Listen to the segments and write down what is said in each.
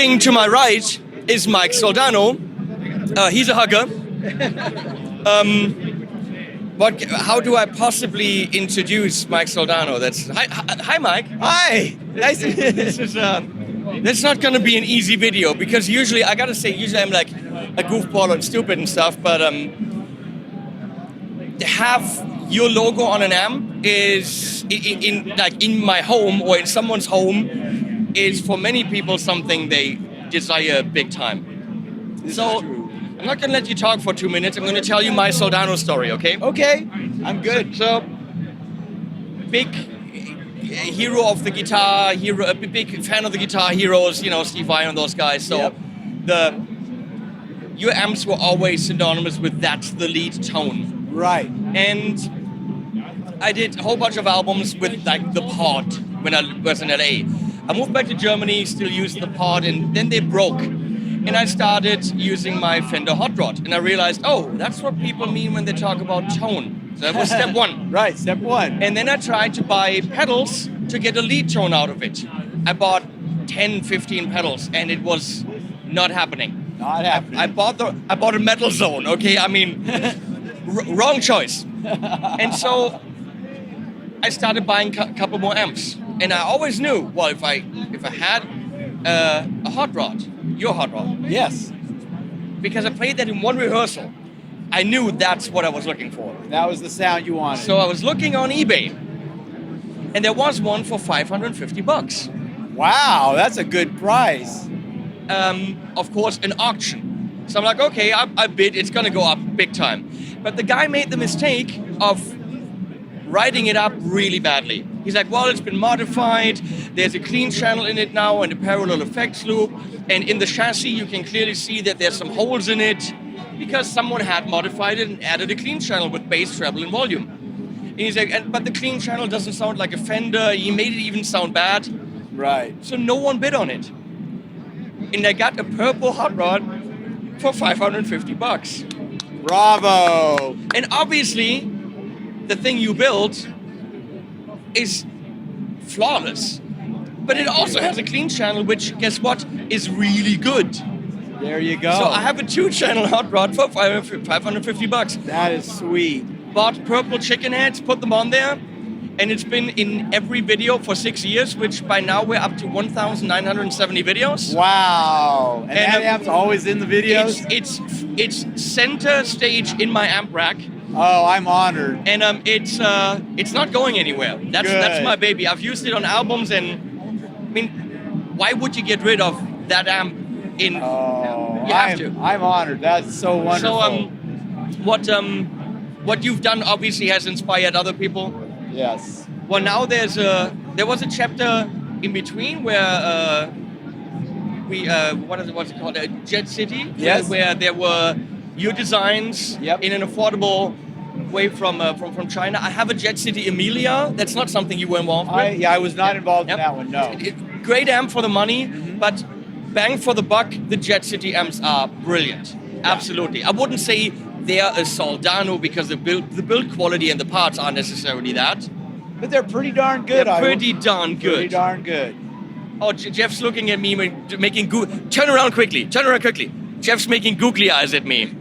Sitting to my right is Mike Soldano. He's a hugger. How do I possibly introduce Mike Soldano? Hi, Mike. Hi. Nice to meet you. That's not going to be an easy video because usually I'm like a goofball and stupid and stuff, but to have your logo on an amp is in my home or in someone's home is for many people something they desire big time. So I'm not going to let you talk for 2 minutes. I'm going to tell you my Soldano story, okay? Okay, I'm good. So, big hero of the guitar, a big fan of the guitar heroes, Stevie Ray and those guys. So, your amps were always synonymous with that's the lead tone. Right. And I did a whole bunch of albums with the Pod when I was in LA. I moved back to Germany, still used the Pod, and then they broke. And I started using my Fender Hot Rod, and I realized, oh, that's what people mean when they talk about tone. So that was step one. Right, step one. And then I tried to buy pedals to get a lead tone out of it. I bought 10, 15 pedals, and it was not happening. Not happening. I bought a metal zone, okay? I mean, wrong choice. And so I started buying a couple more amps. And I always knew, well, if I had a hot rod, your hot rod. Yes. Because I played that in one rehearsal. I knew that's what I was looking for. That was the sound you wanted. So I was looking on eBay, and there was one for $550. Wow, that's a good price. Of course, an auction. So I'm like, okay, I bid, it's gonna go up big time. But the guy made the mistake of writing it up really badly. He's like, well, it's been modified, there's a clean channel in it now and a parallel effects loop, and in the chassis you can clearly see that there's some holes in it because someone had modified it and added a clean channel with bass, treble, and volume. And he's like, but the clean channel doesn't sound like a Fender, he made it even sound bad. Right. So no one bid on it. And I got a purple hot rod for $550. Bravo. And obviously, the thing you built is flawless. But it also has a clean channel, which, guess what, is really good. There you go. So I have a 2-channel hot rod for $550. That is sweet. Bought purple chicken heads, put them on there, and it's been in every video for 6 years, which by now we're up to 1,970 videos. Wow. And that amp's always in the videos? It's center stage in my amp rack. Oh, I'm honored. And it's not going anywhere. That's my baby. I've used it on albums, and I mean, why would you get rid of that amp? You have to. I'm honored. That's so wonderful. So what you've done obviously has inspired other people. Yes. Well, now there was a chapter in between where what's it called? Jet City. Yes. Where there were your designs in an affordable way from China. I have a Jet City Emilia. That's not something you were involved with. I was not involved in that one, no. Great amp for the money, but bang for the buck, the Jet City amps are brilliant. Yeah. Absolutely. I wouldn't say they are a Soldano because the build quality and the parts aren't necessarily that. But they're pretty darn good. They're pretty darn good. Pretty darn good. Oh, Jeff's looking at me making turn around quickly. Jeff's making googly eyes at me.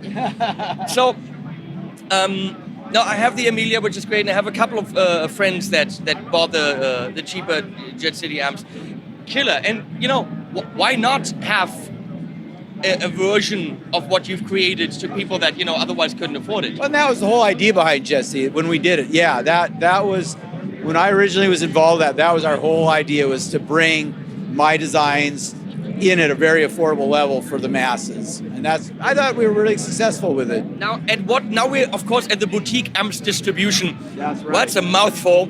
So, no, I have the Emilia, which is great, and I have a couple of friends that bought the cheaper Jet City amps. Killer. And, why not have a version of what you've created to people that, otherwise couldn't afford it? Well, and that was the whole idea behind Jet City when we did it. Yeah, that was, when I originally was involved, that was our whole idea, was to bring my designs in at a very affordable level for the masses. And I thought we were really successful with it. Now we're, of course, at the boutique amps distribution. That's right. Well, that's a mouthful.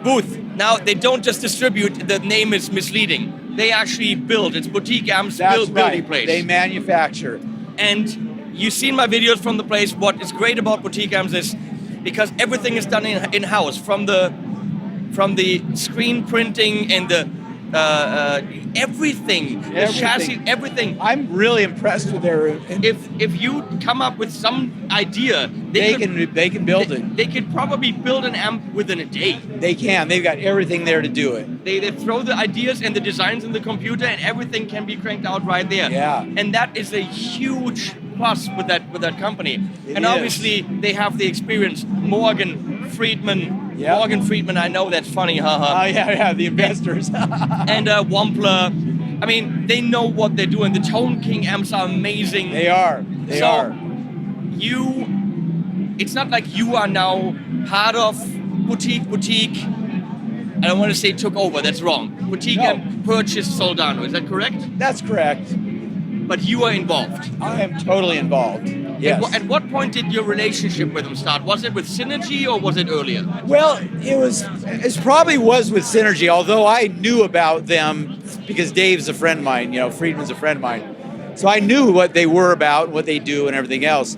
Booth. Now, they don't just distribute, the name is misleading. They actually build. It's boutique amps, building place. They manufacture. And you've seen my videos from the place. What is great about boutique amps is because everything is done in-house, from the screen printing and the everything, the chassis, everything. I'm really impressed with their. If you come up with some idea, they can build it. They could probably build an amp within a day. They can. They've got everything there to do it. They throw the ideas and the designs in the computer, and everything can be cranked out right there. Yeah. And that is a huge plus with that company. It and is. obviously they have the experience. Morgan Friedman. Yep. Morgan Friedman. I know that's funny, haha. Oh yeah, the investors. And Wampler. I mean, they know what they're doing. The Tone King amps are amazing. They are. They are. It's not like you are now part of Boutique. I don't want to say took over, that's wrong. Boutique and purchased Soldano, is that correct? That's correct. But you are involved. I am totally involved. Yes. At what point did your relationship with them start? Was it with Synergy or was it earlier? Well, it probably was with Synergy, although I knew about them because Dave's a friend of mine, Friedman's a friend of mine. So I knew what they were about, what they do and everything else.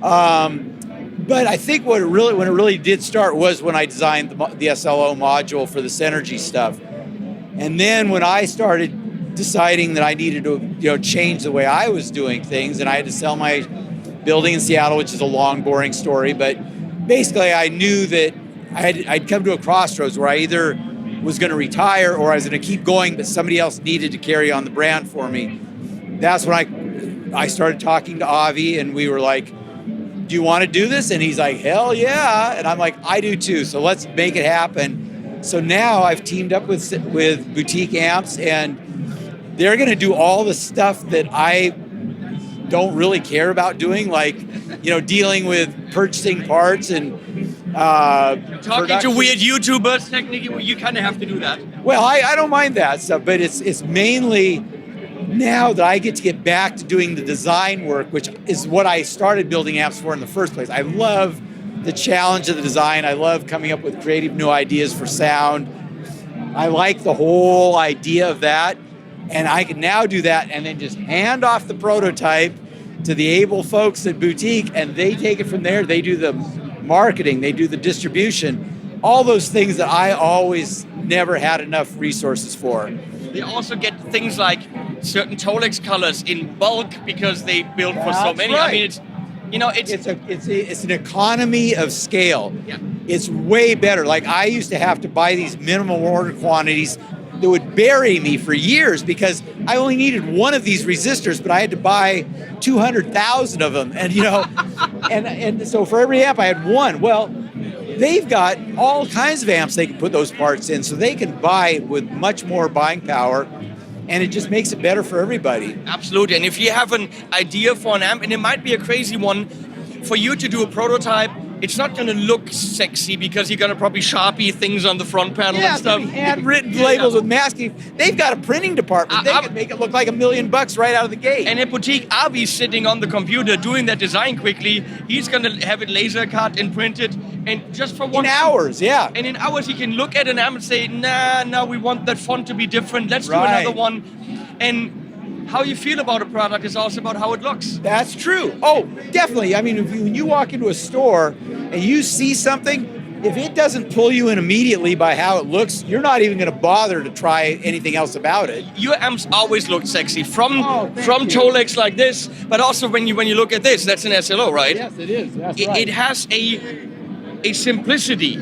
But I think when it really did start was when I designed the SLO module for the Synergy stuff. And then when I started deciding that I needed to change the way I was doing things, and I had to sell my building in Seattle, which is a long, boring story, but basically I knew that I'd come to a crossroads where I either was going to retire or I was going to keep going, but somebody else needed to carry on the brand for me. That's when I started talking to Avi, and we were like, do you want to do this? And he's like, hell yeah. And I'm like, I do too. So let's make it happen. So now I've teamed up with Boutique Amps, and they're going to do all the stuff that I don't really care about doing, like, dealing with purchasing parts and talking to weird YouTubers. Technically, you kind of have to do that. Well, I don't mind that stuff, but it's mainly now that I get to get back to doing the design work, which is what I started building amps for in the first place. I love the challenge of the design. I love coming up with creative new ideas for sound. I like the whole idea of that. And I can now do that and then just hand off the prototype to the able folks at Boutique, and they take it from there. They do the marketing, they do the distribution, all those things that I always never had enough resources for. They also get things like certain Tolex colors in bulk because they build for so many. Right. I mean, it's an economy of scale. Yeah. It's way better. Like, I used to have to buy these minimum order quantities that would bury me for years because I only needed one of these resistors, but I had to buy 200,000 of them. And and so for every amp I had one. Well, they've got all kinds of amps they can put those parts in, so they can buy with much more buying power, and it just makes it better for everybody. Absolutely. And if you have an idea for an amp, and it might be a crazy one, for you to do a prototype, it's not going to look sexy because you're going to probably Sharpie things on the front panel and stuff. Handwritten labels with masking. They've got a printing department. They can make it look like $1 million right out of the gate. And at Boutique, Avi's sitting on the computer doing that design quickly. He's going to have it laser cut and printed, and just for one... In hours, yeah. And in hours, he can look at an amp and say, nah, we want that font to be different. Let's do another one. And how you feel about a product is also about how it looks. That's true. Oh, definitely. I mean, when you walk into a store and you see something, if it doesn't pull you in immediately by how it looks, you're not even going to bother to try anything else about it. Your amps always look sexy from Tolex like this, but also when you look at this, that's an SLO, right? Yes, it is. That's right. It has a simplicity,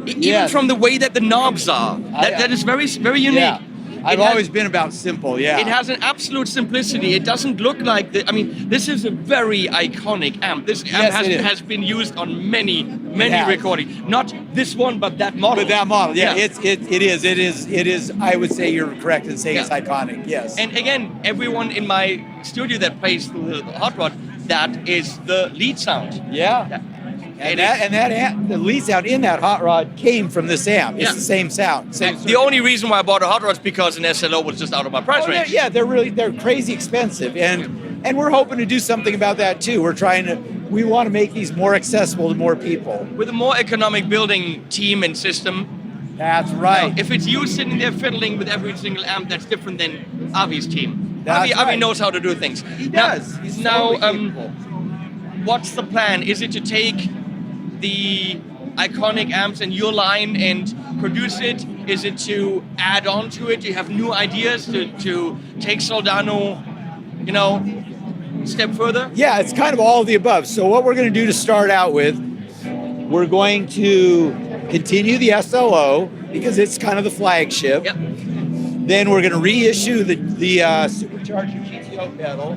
even from the way that the knobs are. That is very, very unique. Yeah. I've always been about simple, yeah. It has an absolute simplicity. It doesn't look like this is a very iconic amp. This amp has been used on many recordings. Not this one, but that model. But that model, yeah. It is. I would say you're correct in saying it's iconic, yes. And again, everyone in my studio that plays the Hot Rod, that is the lead sound. Yeah. The lead sound in that Hot Rod came from this amp. It's the same sound. The only reason why I bought a Hot Rod is because an SLO was just out of my price range. Yeah, they're crazy expensive, and we're hoping to do something about that too. We want to make these more accessible to more people with a more economic building team and system. That's right. Now, if it's you sitting there fiddling with every single amp, that's different than Avi's team. That's Avi knows how to do things. He does. He's totally capable. What's the plan? Is it to take the iconic amps in your line and produce it Is it to add on to it? Do you have new ideas to take Soldano, step further? Yeah, it's kind of all of the above. So what we're going to do to start out with, we're going to continue the SLO because it's kind of the flagship. Yep. Then we're going to reissue the supercharger GTO pedal.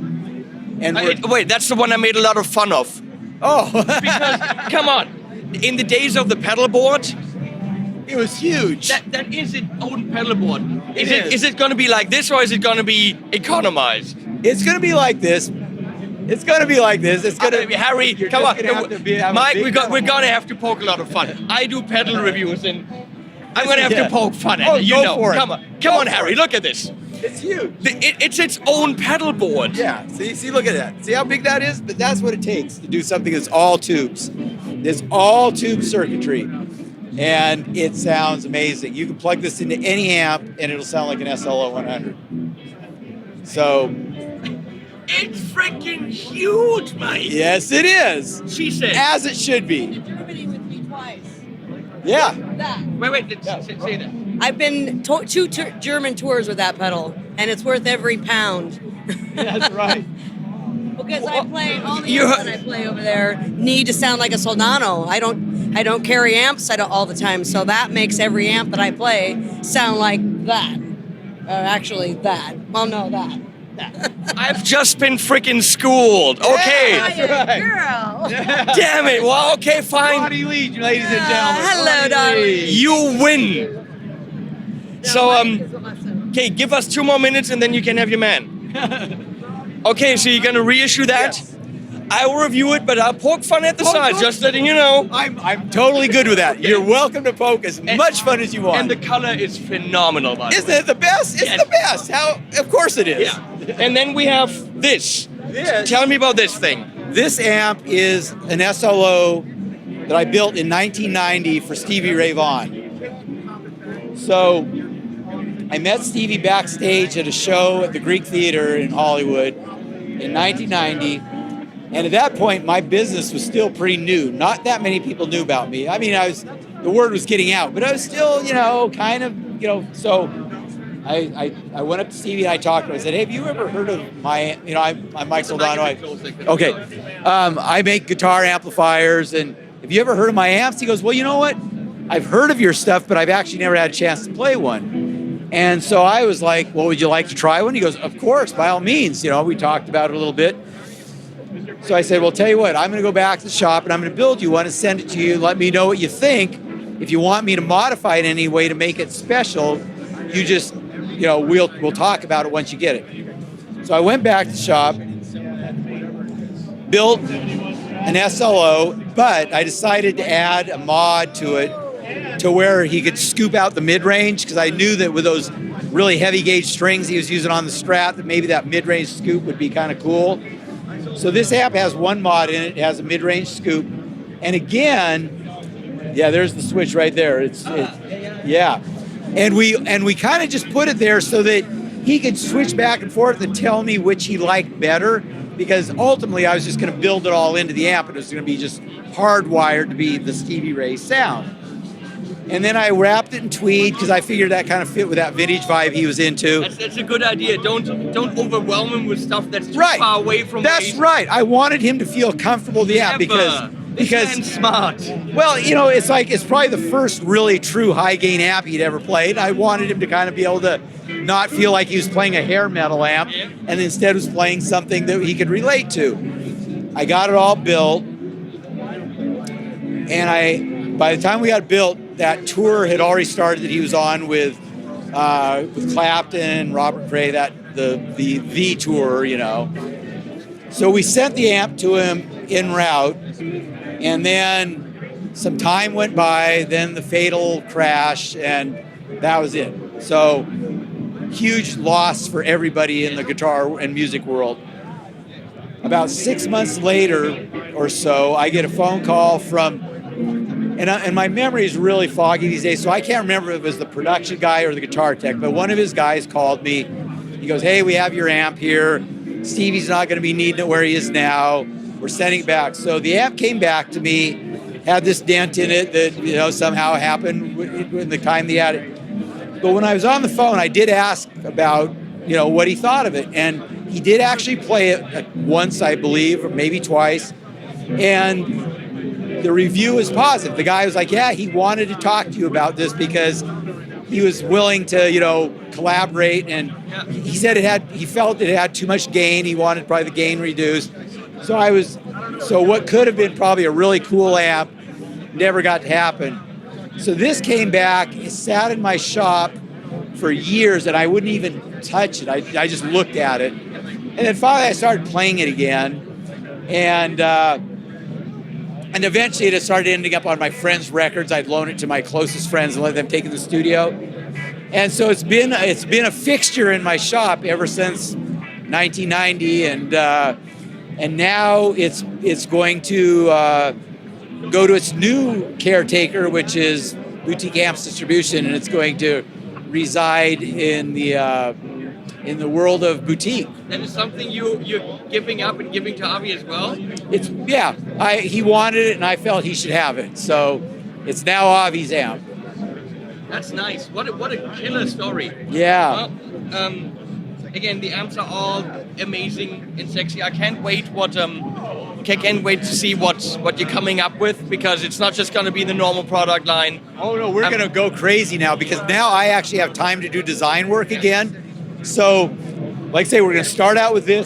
And wait, that's the one I made a lot of fun of. oh, Because, come on, in the days of the pedal board, it was huge. that is its own pedal board. It is. Is it going to be like this, or is it going to be economized? It's going to be like this. It's going to be like this. It's going to Harry, you're come just on. gonna have to have a Mike, big we're going to have to poke a lot of fun. I do pedal reviews, and I'm going to have Yeah. to poke fun at Oh, it. You go know. for it. Come on, Go for Harry, it. look at this. It's huge. It's its own pedal board. Yeah. See, look at that. See how big that is? But that's what it takes to do something that's all tubes. It's all tube circuitry. And it sounds amazing. You can plug this into any amp and it'll sound like an SLO 100. So, It's freaking huge, mate. yes, it is. She said. As it should be. Germany with me twice. Yeah. That. Wait, say that. I've been two German tours with that pedal, and it's worth every pound. That's right. Because I play all the You- amps that I play over there need to sound like a Soldano. I don't carry amps all the time, so that makes every amp that I play sound like that. Actually, that. Well, no, that. I've just been freaking schooled. Okay. Yeah. right. Girl. Damn it. Well, okay, fine. Body lead, ladies and gentlemen. Hello, Body darling. lead. You win. So, okay, give us 2 more minutes and then you can have your man. Okay, so you're gonna reissue that? Yes. I will review it, but I'll poke fun at the Oh, sides, good. just letting you know. I'm totally good with that. You're welcome to poke as much fun as you want. And the color is phenomenal, by the Isn't way. it the best? It's Yes. the best. How? Of course it is. Yeah. And then we have this. This. Tell me about this thing. This amp is an SLO that I built in 1990 for Stevie Ray Vaughan. So I met Stevie backstage at a show at the Greek Theater in Hollywood in 1990. And at that point, my business was still pretty new. Not that many people knew about me. I mean, the word was getting out, but I was still, kind of, so I went up to Stevie and I talked to him. I said, hey, have you ever heard of my, I'm Mike Soldano. Okay. I make guitar amplifiers, and have you ever heard of my amps? He goes, well, you know what? I've heard of your stuff, but I've actually never had a chance to play one. And so I was like, well, would you like to try one? He goes, of course, by all means. We talked about it a little bit. So I said, well, tell you what, I'm going to go back to the shop and I'm going to build you one and send it to you. Let me know what you think. If you want me to modify it in any way to make it special, you just, we'll talk about it once you get it. So I went back to the shop, built an SLO, but I decided to add a mod to it to where he could scoop out the mid-range, because I knew that with those really heavy gauge strings he was using on the Strat, that maybe that mid-range scoop would be kind of cool. So this amp has one mod in it. It has a mid-range scoop. And again, yeah, there's the switch right there. Yeah. And we kind of just put it there so that he could switch back and forth and tell me which he liked better, because ultimately I was just going to build it all into the amp and it was going to be just hardwired to be the Stevie Ray sound. And then I wrapped it in tweed because I figured that kind of fit with that vintage vibe he was into. That's a good idea. Don't overwhelm him with stuff that's too Right. far away from. That's right. I wanted him to feel comfortable with the amp because This man's smart. well, it's probably the first really true high gain amp he'd ever played. I wanted him to kind of be able to not feel like he was playing a hair metal amp, Yeah. and instead was playing something that he could relate to. I got it all built, and by the time we got it built, that tour had already started that he was on with Clapton, Robert Cray, the tour, So we sent the amp to him en route, and then some time went by, then the fatal crash, and that was it. So huge loss for everybody in the guitar and music world. About 6 months later or so, I get a phone call from, and my memory is really foggy these days, so I can't remember if it was the production guy or the guitar tech, but one of his guys called me. He goes, hey, we have your amp here. Stevie's not going to be needing it where he is now. We're sending it back. So the amp came back to me, had this dent in it that somehow happened in the time they had it But when I was on the phone, I did ask about, what he thought of it. And he did actually play it once, I believe, or maybe twice. And the review was positive. The guy was like, yeah, he wanted to talk to you about this because he was willing to, collaborate. And he said he felt it had too much gain. He wanted probably the gain reduced. So what could have been probably a really cool amp never got to happen. So this came back, it sat in my shop for years and I wouldn't even touch it. I just looked at it. And then finally I started playing it again. And eventually it started ending up on my friends' records. I'd loan it to my closest friends and let them take it to the studio. And so it's been a fixture in my shop ever since 1990, and now it's going to go to its new caretaker, which is Boutique Amps Distribution, and it's going to reside in the world of boutique. That is something you're giving up and giving to Avi as well? He wanted it and I felt he should have it. So it's now Avi's amp. That's nice. What a killer story. Yeah. Well, again, the amps are all amazing and sexy. I can't wait can't wait to see what you're coming up with, because it's not just going to be the normal product line. Oh no, we're going to go crazy now, because now I actually have time to do design work again. So, like I say, we're going to start out with the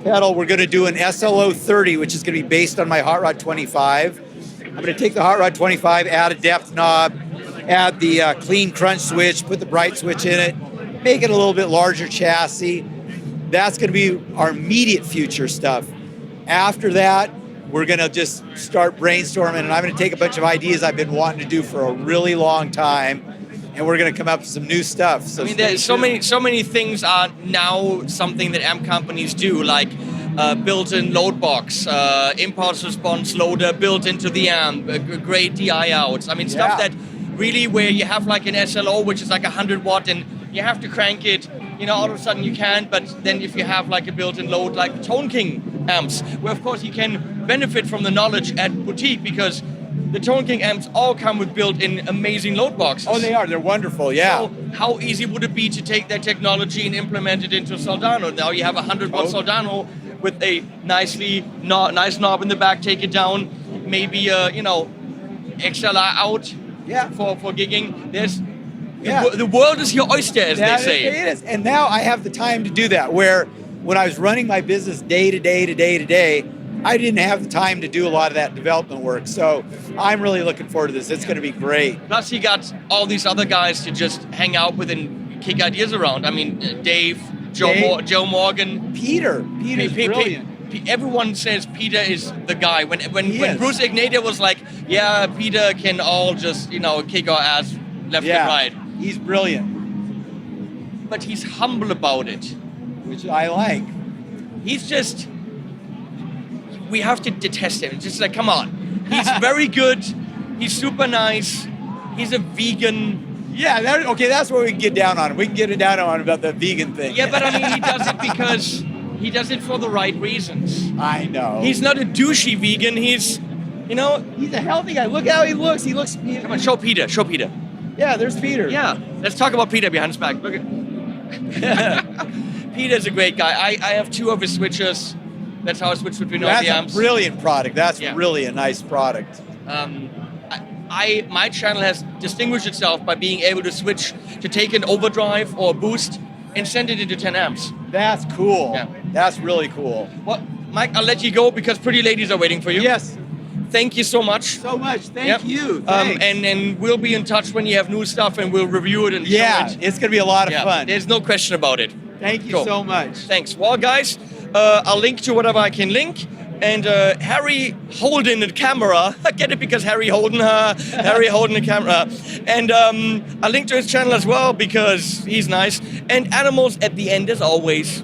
pedal. We're going to do an SLO 30, which is going to be based on my Hot Rod 25. I'm going to take the Hot Rod 25, add a depth knob, add the clean crunch switch, put the bright switch in it, make it a little bit larger chassis. That's going to be our immediate future stuff. After that, we're going to just start brainstorming, and I'm going to take a bunch of ideas I've been wanting to do for a really long time, and we're going to come up with some new stuff. So there's so many things are now something that amp companies do, like built-in load box, impulse response loader built into the amp, great DI outs. Stuff that really, where you have like an SLO, which is like 100 watt, and you have to crank it, all of a sudden you can, but then if you have like a built-in load like Tone King amps, where of course you can benefit from the knowledge at Boutique, because the Tone King amps all come with built-in amazing load boxes. Oh, they are. They're wonderful, yeah. So how easy would it be to take that technology and implement it into Soldano? Now you have a 100 watt Soldano with a nice knob in the back, take it down, maybe XLR out for gigging. The world is your oyster, as they say. It is. And now I have the time to do that, where when I was running my business day to day, I didn't have the time to do a lot of that development work. So I'm really looking forward to this. It's going to be great. Plus, you got all these other guys to just hang out with and kick ideas around. Dave, Joe Morgan. Peter's brilliant. Everyone says Peter is the guy. When Bruce Ignatia was like, yeah, Peter can all just, kick our ass left and right. He's brilliant. But he's humble about it. Which I like. He's just... We have to detest him. It's just like, come on. He's very good. He's super nice. He's a vegan. Yeah, that's where we can get down on him. We can get it down on him about the vegan thing. Yeah, but he does it because he does it for the right reasons. I know. He's not a douchey vegan. He's, He's a healthy guy. Look how he looks. Come on, show Peter. Yeah, there's Peter. Yeah, let's talk about Peter behind his back. Look at... Peter's a great guy. I have 2 of his switchers. That's how I switch between all the amps. That's a brilliant product. That's really a nice product. My channel has distinguished itself by being able to switch to take an overdrive or a boost and send it into 10 amps. That's cool. Yeah. That's really cool. Well, Mike, I'll let you go because pretty ladies are waiting for you. Yes. Thank you so much. Thank you. Thanks. And we'll be in touch when you have new stuff, and we'll review it and show it. It's going to be a lot of fun. There's no question about it. Thank you so much. Thanks. Well, guys, I'll link to whatever I can link. And Harry Holden the camera. I get it because Harry Holden the camera. And I'll link to his channel as well because he's nice. And Animals at the end, as always.